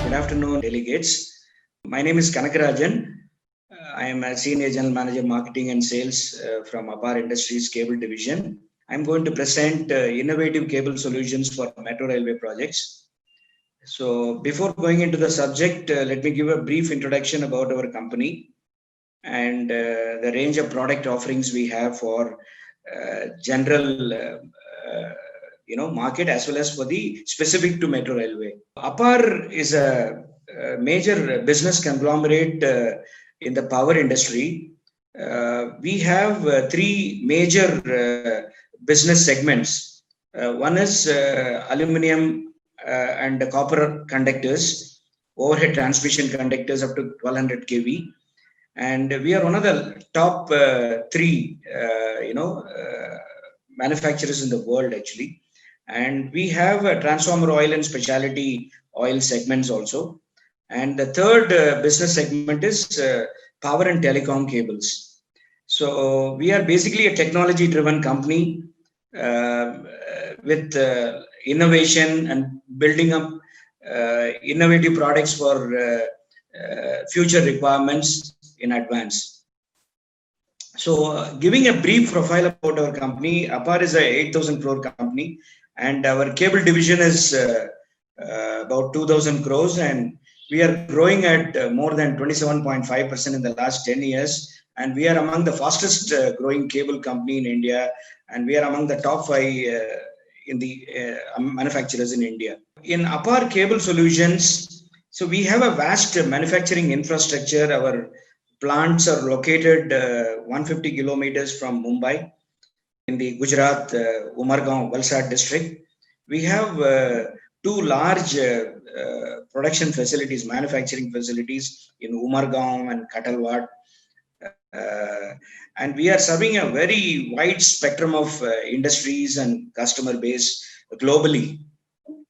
Good afternoon, delegates. My name is Kanakarajan. I am a Senior General Manager Marketing and Sales from APAR Industries Cable Division. I'm going to present innovative cable solutions for metro railway projects. So before going into the subject, let me give a brief introduction about our company and the range of product offerings we have for general market as well as for the specific to metro railway. APAR is a major business conglomerate in the power industry. We have three major business segments. One is aluminum and copper conductors, overhead transmission conductors up to 1200 kV, and we are one of the top three manufacturers in the world actually. And we have a transformer oil and specialty oil segments also. And the third business segment is power and telecom cables. So we are basically a technology driven company with innovation and building up innovative products for future requirements in advance. So giving a brief profile about our company, APAR is a 8,000 crore company, and our cable division is about 2,000 crores, and we are growing at more than 27.5% in the last 10 years. And we are among the fastest growing cable company in India, and we are among the top 5 in the manufacturers in India. In APAR Cable Solutions, so we have a vast manufacturing infrastructure. Our plants are located 150 kilometers from Mumbai in the Gujarat, Umargaon, Valsad district. We have two large production facilities, manufacturing facilities in Umargaon and Katalwad. And we are serving a very wide spectrum of industries and customer base globally.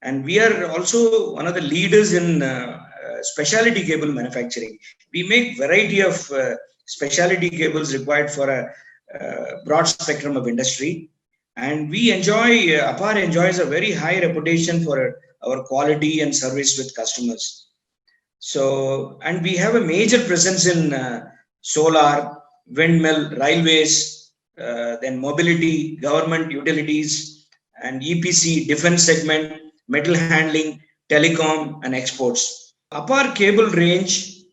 And we are also one of the leaders in specialty cable manufacturing. We make variety of specialty cables required for a broad spectrum of industry. And we enjoy, APAR enjoys a very high reputation for our quality and service with customers. So, and we have a major presence in solar, windmill, railways, then mobility, government utilities, and EPC, defense segment, metal handling, telecom, and exports. APAR cable range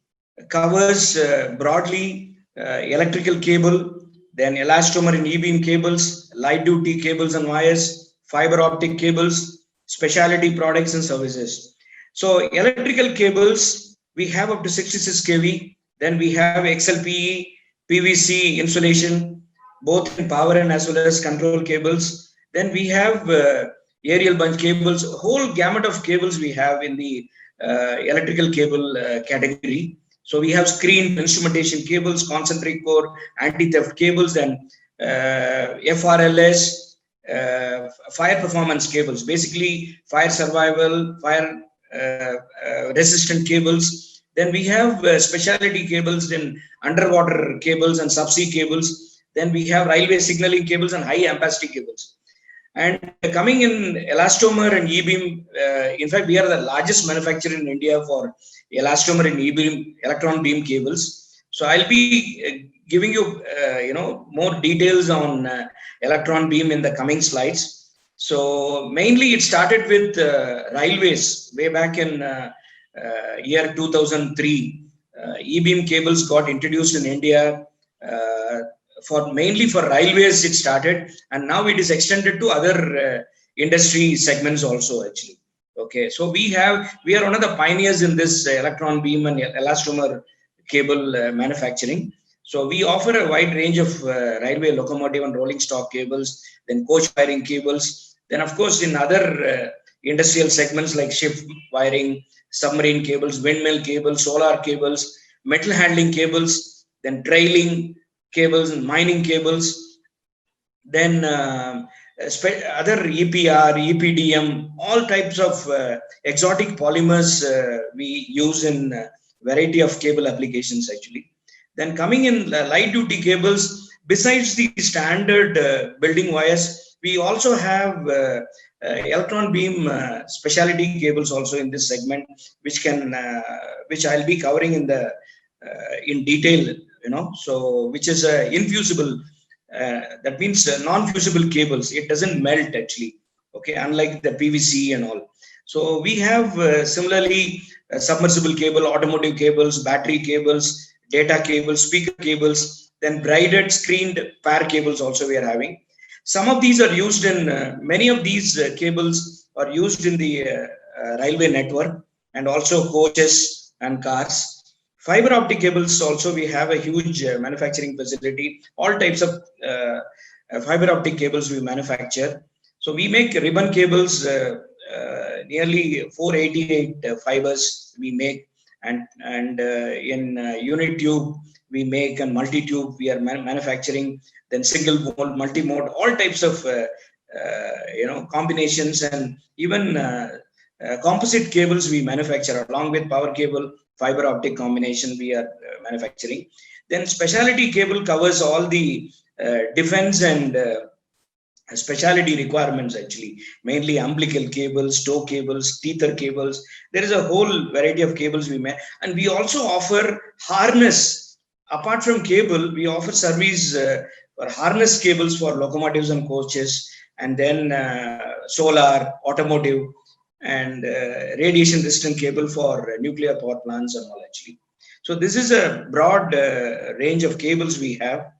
covers broadly electrical cable, then elastomer and E-beam cables, light duty cables and wires, fiber optic cables, specialty products and services. So electrical cables, we have up to 66 kV. Then we have XLPE, PVC insulation, both in power and as well as control cables. Then we have aerial bunch cables, a whole gamut of cables we have in the electrical cable category. So we have screen instrumentation cables, concentric core, anti-theft cables, and FRLS, fire performance cables, basically fire survival, fire resistant cables. Then we have specialty cables in underwater cables and subsea cables. Then we have railway signaling cables and high ampacity cables. And coming in elastomer and E-beam, in fact, we are the largest manufacturer in India for elastomer and E-beam electron beam cables. So I'll be giving you, more details on electron beam in the coming slides. So mainly it started with railways way back in year 2003. E-beam cables got introduced in India. Mainly for railways it started, and now it is extended to other industry segments also actually. Okay, so we are one of the pioneers in this electron beam and elastomer cable manufacturing. So we offer a wide range of railway locomotive and rolling stock cables, then coach wiring cables, then of course in other industrial segments like ship wiring, submarine cables, windmill cables, solar cables, metal handling cables, then trailing cables and mining cables, then other EPR, EPDM, all types of exotic polymers we use in variety of cable applications actually. Then coming in light duty cables, besides the standard building wires, We also have electron beam specialty cables also in this segment, which I'll be covering in detail. So which is infusible. That means non-fusible cables. It doesn't melt actually. Okay, unlike the PVC and all. So we have similarly submersible cable, automotive cables, battery cables, data cables, speaker cables, then braided screened pair cables also we are having. Some of these are used in, many of these cables are used in the railway network and also coaches and cars. Fiber optic cables also, we have a huge manufacturing facility. All types of fiber optic cables we manufacture. So we make ribbon cables, nearly 488 fibers we make, and in unit tube we make, and multi tube we are manufacturing, then single mode, multi mode, all types of combinations, and even composite cables we manufacture along with power cable, fiber optic combination we are manufacturing. Then specialty cable covers all the defense and specialty requirements actually, mainly umbilical cables, tow cables, tether cables. There is a whole variety of cables we make, and we also offer harness. Apart from cable, we offer service for harness cables for locomotives and coaches, and then solar, automotive, and radiation resistant cable for nuclear power plants and all actually. So this is a broad range of cables we have.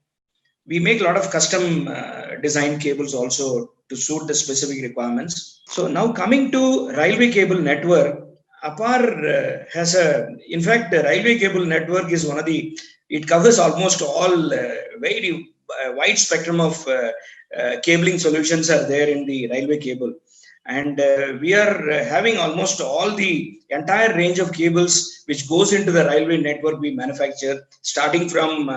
We make a lot of custom design cables also to suit the specific requirements. So now coming to railway cable network, APAR has in fact, the railway cable network is it covers almost all very wide spectrum of cabling solutions are there in the railway cable. And we are having almost all the entire range of cables which goes into the railway network we manufacture, starting from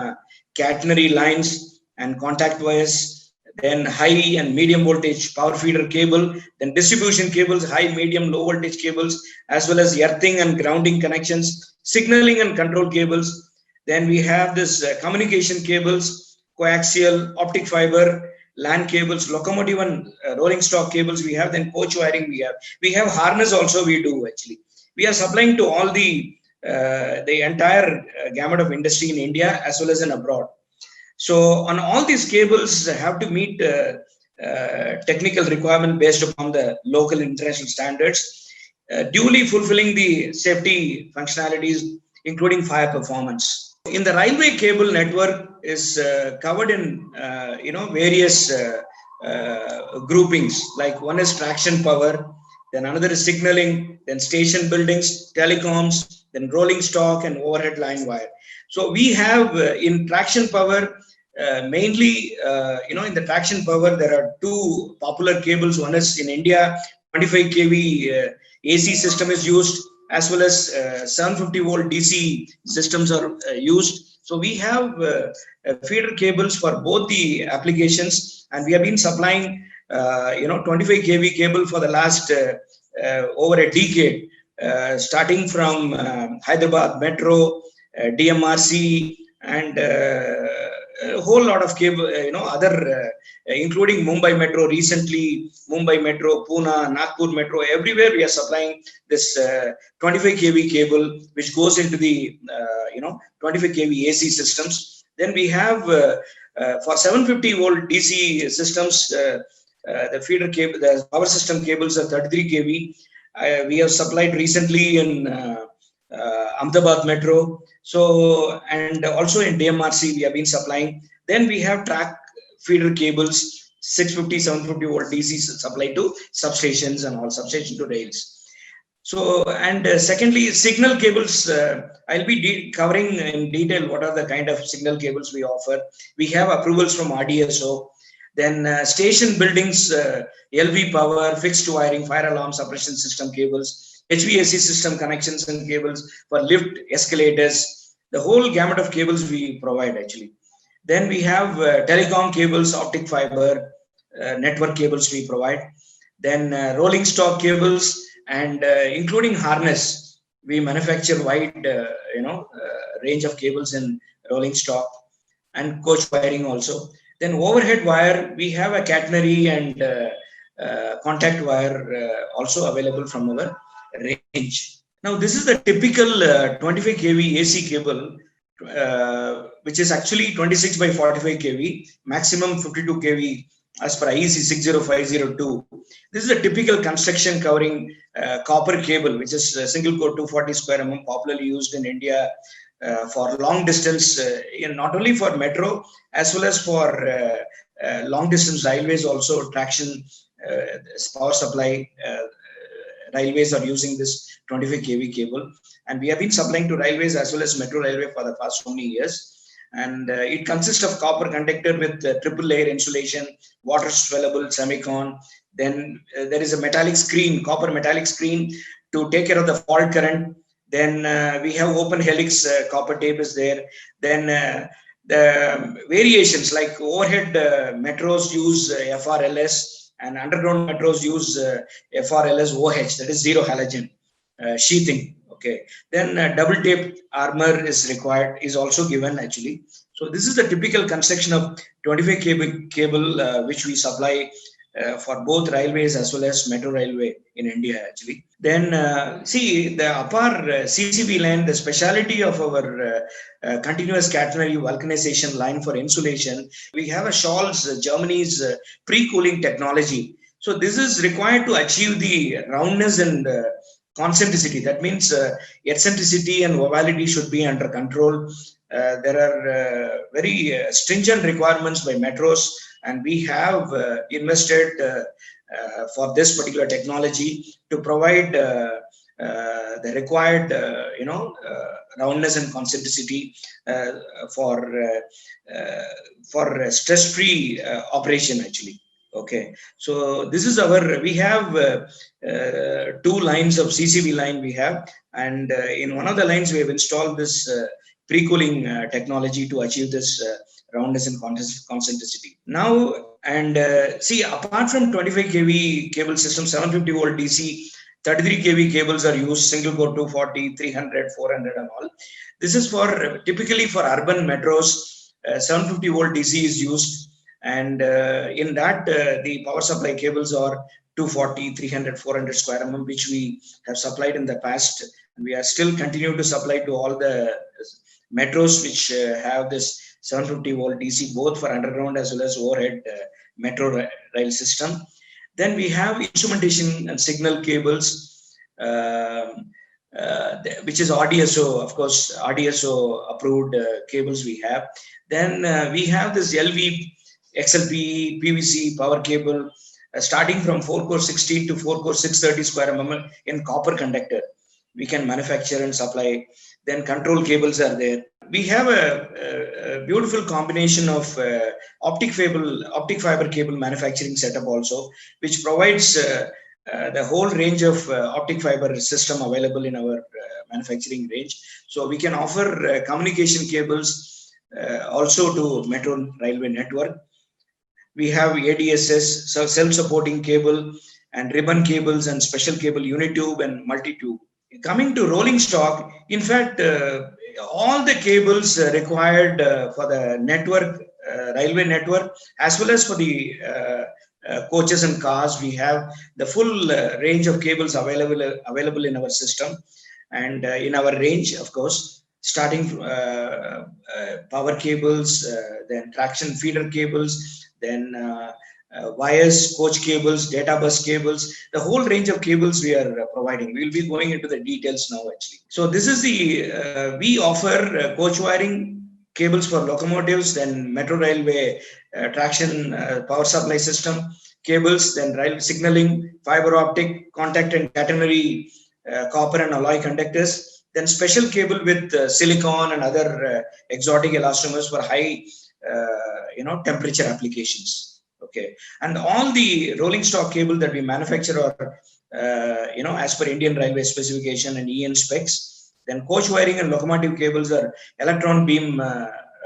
catenary lines and contact wires, then high and medium voltage power feeder cable, then distribution cables, high, medium, low voltage cables, as well as earthing and grounding connections, signaling and control cables. Then we have this communication cables, coaxial, optic fiber, LAN cables, locomotive and rolling stock cables we have, then coach wiring we have harness also we do actually. We are supplying to all the entire gamut of industry in India as well as in abroad. So on all these cables have to meet technical requirement based upon the local international standards, duly fulfilling the safety functionalities, including fire performance. In the railway cable network is covered in various groupings. Like one is traction power, then another is signaling, then station buildings, telecoms, then rolling stock and overhead line wire. So we have in traction power, mainly, in the traction power, there are two popular cables. One is in India, 25 kV AC system is used, as well as 750 volt DC systems are used. So we have feeder cables for both the applications, and we have been supplying 25 kV cable for the last over a decade, starting from Hyderabad Metro, DMRC, and a whole lot of cable, other, including Mumbai Metro recently, Mumbai Metro, Pune, Nagpur Metro, everywhere we are supplying this 25 kV cable, which goes into the, 25 kV AC systems. Then we have for 750 volt DC systems, the feeder cable, the power system cables are 33 kV. We have supplied recently in Ahmedabad Metro. So, and also in DMRC, we have been supplying. Then we have track feeder cables, 650, 750 volt DC supplied to substations and all, substation to rails. So, and secondly, signal cables, I'll be covering in detail what are the kind of signal cables we offer. We have approvals from RDSO. Then station buildings, LV power, fixed wiring, fire alarm suppression system cables, HVAC system connections and cables for lift, escalators, the whole gamut of cables we provide actually. Then we have telecom cables, optic fiber, network cables we provide. Then rolling stock cables and including harness. We manufacture wide, range of cables in rolling stock, and coach wiring also. Then overhead wire, we have a catenary and contact wire also available from our range. Now this is the typical 25 kV AC cable, which is actually 26 by 45 kV, maximum 52 kV as per IEC 60502. This is a typical construction covering copper cable, which is single core 240 square mm, popularly used in India for long distance, not only for metro as well as for long distance railways, also traction power supply. Railways are using this 25 kV cable, and we have been supplying to railways as well as metro railway for the past so many years. And it consists of copper conductor with triple layer insulation, water swellable semicon. Then there is a metallic screen, copper metallic screen to take care of the fault current. Then we have open helix copper tape is there. Then the variations like overhead metros use FRLS, and underground metros use FRLS OH, that is zero halogen sheathing. Okay. Then double tape armor is required, is also given actually. So this is the typical construction of 25 cable which we supply for both railways as well as metro railway in India actually. Then see the APAR CCV line, the speciality of our continuous catenary vulcanization line for insulation. We have a Scholz, Germany's pre-cooling technology. So this is required to achieve the roundness and concentricity. That means eccentricity and ovality should be under control. There are very stringent requirements by metros, and we have invested for this particular technology to provide the required, roundness and concentricity for stress-free operation actually. Okay, so this is our, we have two lines of CCV line we have, and in one of the lines we have installed this pre-cooling technology to achieve this roundness and concentricity. Now, and see, apart from 25 kV cable system, 750 volt DC, 33 kV cables are used, single core 240, 300, 400 and all. This is for typically for urban metros, 750 volt DC is used. And in that, the power supply cables are 240, 300, 400 square mm, which we have supplied in the past. We are still continue to supply to all the metros which have this 750 volt DC, both for underground as well as overhead metro rail system. Then we have instrumentation and signal cables, which is RDSO, of course, RDSO approved cables we have. Then we have this LV, XLPE, PVC power cable, starting from 4 core 16 to 4 core 630 square mm in copper conductor. We can manufacture and supply. Then control cables are there. We have a beautiful combination of optic fiber cable manufacturing setup also, which provides the whole range of optic fiber system available in our manufacturing range. So we can offer communication cables also to metro railway network. We have ADSS, so self-supporting cable, and ribbon cables and special cable, unitube and multi-tube. Coming to rolling stock, in fact, all the cables required for the network, railway network, as well as for the coaches and cars, we have the full range of cables available in our system and in our range, of course, starting from power cables, then traction feeder cables, then wires, coach cables, data bus cables, the whole range of cables we are providing. We will be going into the details now actually. So this is the, we offer coach wiring cables for locomotives, then metro railway traction power supply system cables, then rail signaling, fiber optic, contact and catenary copper and alloy conductors, then special cable with silicon and other exotic elastomers for high temperature applications. Okay, and all the rolling stock cable that we manufacture are as per Indian Railway specification and EN specs. Then coach wiring and locomotive cables are electron beam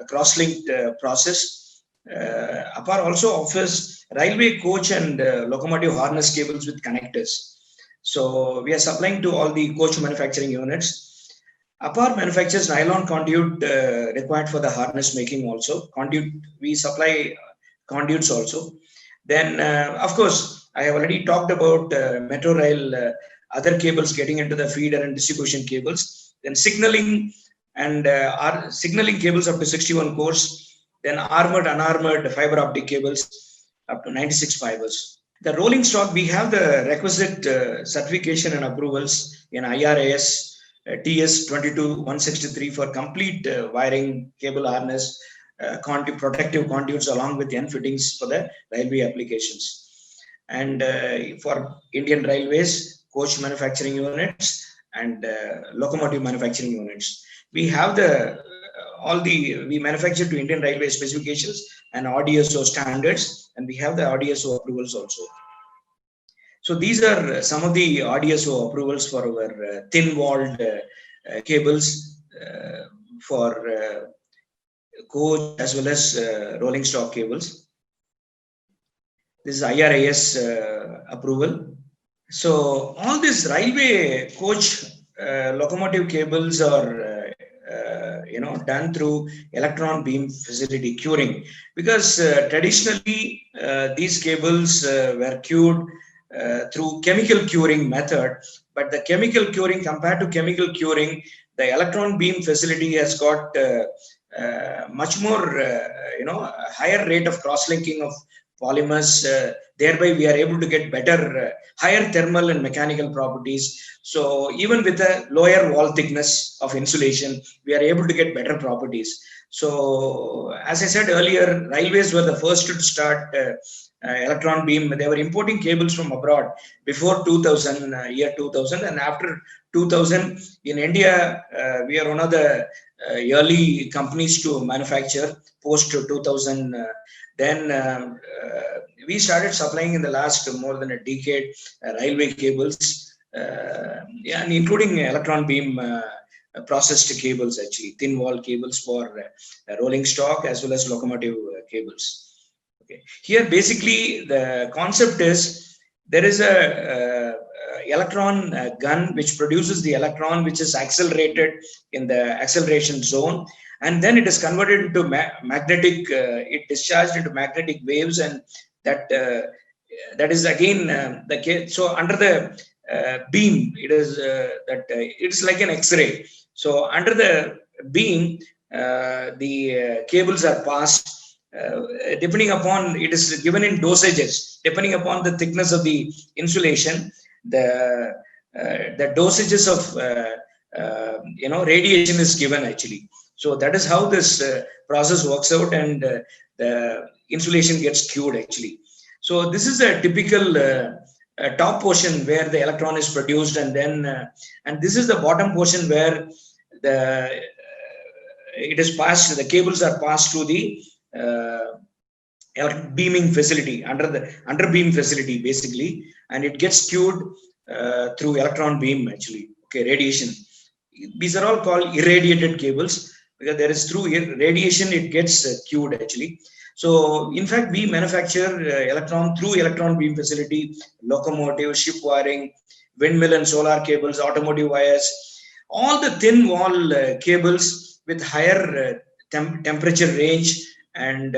cross-linked process. APAR also offers railway coach and locomotive harness cables with connectors. So we are supplying to all the coach manufacturing units. APAR manufactures nylon conduit required for the harness making also. Conduit, we supply conduits also. Then, of course, I have already talked about metro rail, other cables getting into the feeder and distribution cables. Then signaling and signaling cables up to 61 cores. Then armored, unarmored fiber optic cables up to 96 fibers. The rolling stock, we have the requisite certification and approvals in IRAS TS 22163 for complete wiring, cable harness, protective conduits along with end fittings for the railway applications. And for Indian Railways, coach manufacturing units and locomotive manufacturing units. We have we manufacture to Indian Railway specifications and RDSO standards, and we have the RDSO approvals also. So these are some of the RDSO approvals for our thin-walled cables for coach as well as rolling stock cables. This is IRAS approval. So all these railway coach locomotive cables are done through electron beam facility curing, because traditionally these cables were cured through chemical curing method, but the chemical curing, compared to chemical curing, the electron beam facility has got much more higher rate of cross-linking of polymers. Thereby we are able to get better higher thermal and mechanical properties. So even with a lower wall thickness of insulation, we are able to get better properties. So as I said earlier, railways were the first to start electron beam. They were importing cables from abroad before 2000, year 2000, and after 2000 in India, we are one of the early companies to manufacture post 2000. Then we started supplying in the last more than a decade railway cables, and including electron beam processed cables, actually thin wall cables for rolling stock as well as locomotive cables. Okay. Here basically the concept is there is a electron gun which produces the electron which is accelerated in the acceleration zone, and then it is converted into magnetic, it discharged into magnetic waves, and that is again the case. So under the beam, it is it's like an X-ray. So under the beam, the cables are passed. Depending upon, it is given in dosages depending upon the thickness of the insulation, the dosages of radiation is given actually. So that is how this process works out, and the insulation gets cured actually. So this is a typical top portion where the electron is produced, and then and this is the bottom portion where the it is passed, the cables are passed to the beaming facility, under beam facility basically, and it gets cured through electron beam actually. Okay, radiation. These are all called irradiated cables because there is through radiation it gets cured actually. So in fact we manufacture through electron beam facility, locomotive, ship wiring, windmill and solar cables, automotive wires, all the thin wall cables with higher temperature range and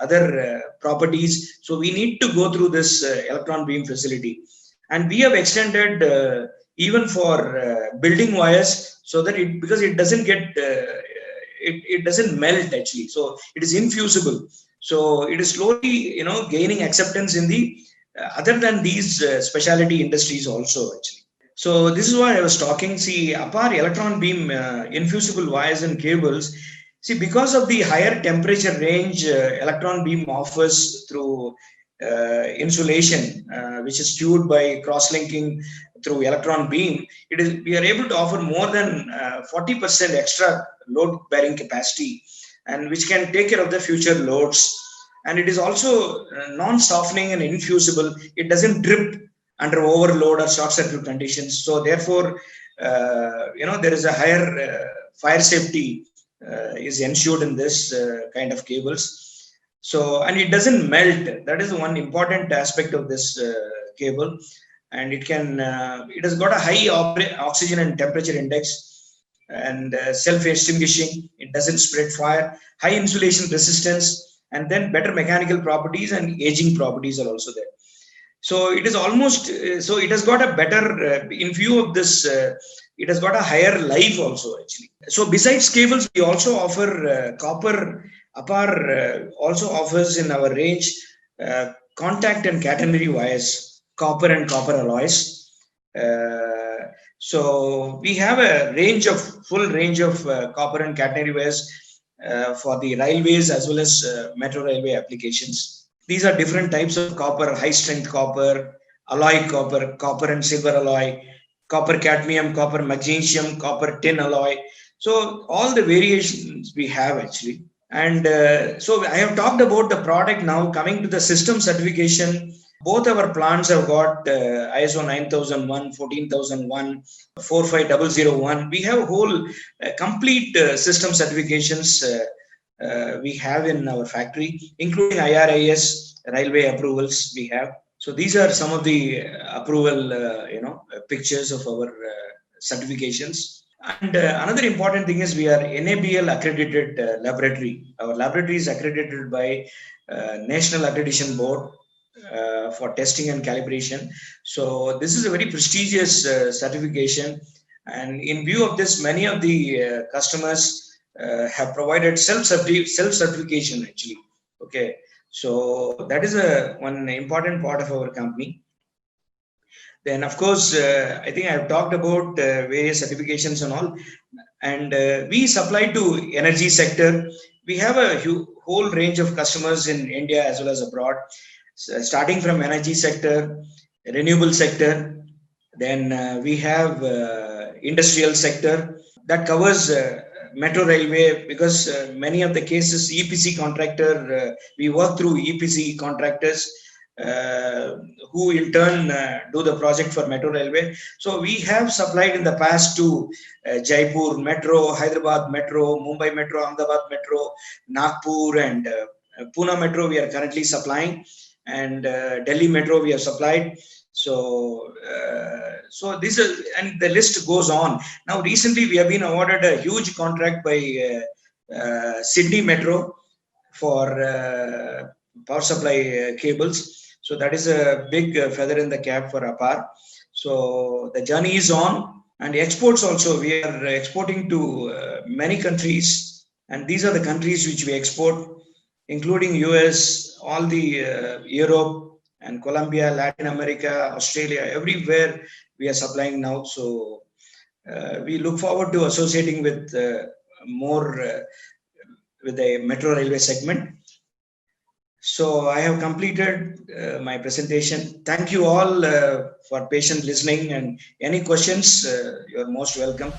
other properties. So we need to go through this electron beam facility, and we have extended even for building wires, so that because it doesn't get it doesn't melt actually, so it is infusible. So it is slowly gaining acceptance in the other than these specialty industries also actually. So this is why I was talking. See, apart electron beam infusible wires and cables, see, because of the higher temperature range electron beam offers through insulation, which is cured by cross-linking through electron beam, we are able to offer more than 40% extra load-bearing capacity, and which can take care of the future loads. And it is also non-softening and infusible. It doesn't drip under overload or short circuit conditions. So therefore, there is a higher fire safety is ensured in this kind of cables. So, and it doesn't melt. That is one important aspect of this cable. And it has got a high oxygen and temperature index, and self-extinguishing. It doesn't spread fire. High insulation resistance, and then better mechanical properties and aging properties are also there. So it is almost, so it has got a better, in view of this, it has got a higher life also actually. So besides cables, we also offer copper. APAR also offers in our range contact and catenary wires, copper and copper alloys. So we have a full range of copper and catenary wires for the railways as well as metro railway applications. These are different types of copper: high strength copper, alloy copper, copper and silver alloy, copper cadmium, copper magnesium, copper tin alloy. So all the variations we have actually. And so I have talked about the product. Now coming to the system certification, both our plants have got ISO 9001, 14001, 45001. We have whole complete system certifications we have in our factory, including IRIS, railway approvals we have. So these are some of the approval, pictures of our certifications. And another important thing is we are NABL accredited laboratory. Our laboratory is accredited by National Accreditation Board for testing and calibration. So this is a very prestigious certification. And in view of this, many of the customers have provided self-certification actually. Okay. So that is one important part of our company. Then, of course, I think I've talked about various certifications and all. And we supply to energy sector. We have a whole range of customers in India as well as abroad, starting from energy sector, renewable sector. Then we have industrial sector that covers metro railway, because many of the cases EPC contractor, we work through EPC contractors who in turn do the project for metro railway. So we have supplied in the past to Jaipur Metro, Hyderabad Metro, Mumbai Metro, Ahmedabad Metro, Nagpur, and Pune Metro we are currently supplying, and Delhi Metro we have supplied. So this is, and the list goes on. Now recently we have been awarded a huge contract by Sydney Metro for power supply cables. So that is a big feather in the cap for APAR. So the journey is on, and exports also. We are exporting to many countries, and these are the countries which we export, including US, all the Europe and Colombia, Latin America, Australia, everywhere we are supplying now. So we look forward to associating with more with the metro railway segment. So I have completed my presentation. Thank you all for patient listening, and any questions, you're most welcome.